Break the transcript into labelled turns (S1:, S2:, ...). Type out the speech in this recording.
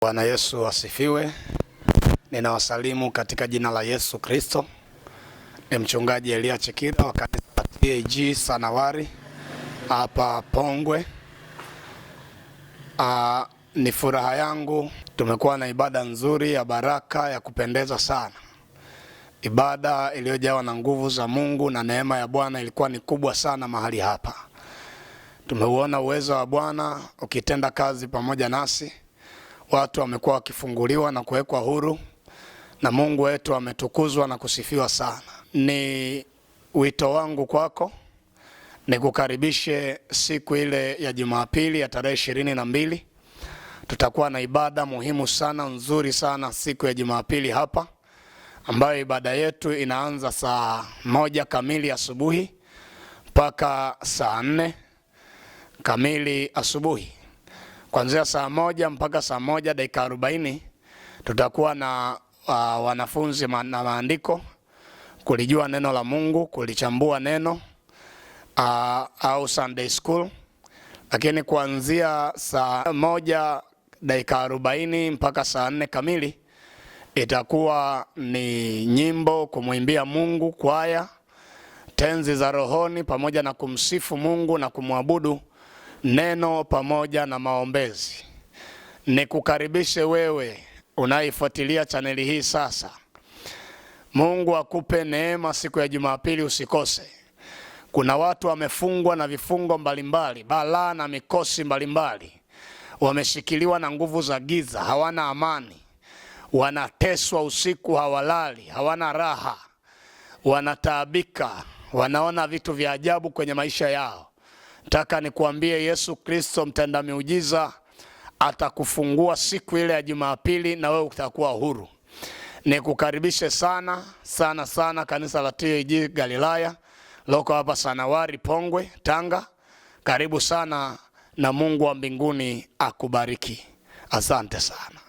S1: Bwana Yesu asifiwe. Ninawasalimu katika jina la Yesu Kristo. Ni mchungaji Elia Chekira wa kanisa la TAG Sanawari hapa Pongwe. Ni furaha yangu, tumekuwa na ibada nzuri ya baraka ya kupendeza sana. Ibada iliyojawa na nguvu za Mungu na neema ya Bwana ilikuwa ni kubwa sana mahali hapa. Tumeuona uwezo wa Bwana ukitenda kazi pamoja nasi. Watu wamekuwa wakifunguliwa na kuwekwa huru, na Mungu wetu ametukuzwa na kusifiwa sana. Ni wito wangu kwako, nikukaribishe siku ile ya Jumapili ya tarehe 22. Tutakuwa na ibada muhimu sana, nzuri sana siku ya Jumapili hapa, ambayo ibada yetu inaanza saa 1 kamili asubuhi mpaka saa 4 kamili asubuhi. Kuanzia saa 1 mpaka saa 1 dakika 40 tutakuwa na wanafunzi na maandiko, kulijua neno la Mungu, kulichambua neno au Sunday school. Lakini kuanzia saa 1 dakika 40 mpaka saa 4 kamili itakuwa ni nyimbo, kumwimbia Mungu, kwaya, tenzi za rohoni, pamoja na kumsifu Mungu na kumwabudu, neno pamoja na maombezi. Nikukaribishe wewe unaifuatilia chaneli hii sasa. Mungu akupe neema siku ya Jumapili, usikose. Kuna watu wamefungwa na vifungo mbalimbali, balaa na mikosi mbalimbali. Wameshikiliwa na nguvu za giza, hawana amani. Wanateswa usiku, hawalali, hawana raha. Wanataabika, wanaona vitu vya ajabu kwenye maisha yao. Nataka nikuambie Yesu Kristo mtenda miujiza atakufungua siku ile ya Jumapili na wewe utakuwa huru. Nikukaribishe sana sana sana kanisa la TAG Galilaya loko hapa Sanawari Pongwe, Tanga. Karibu sana na Mungu wa mbinguni akubariki. Asante sana.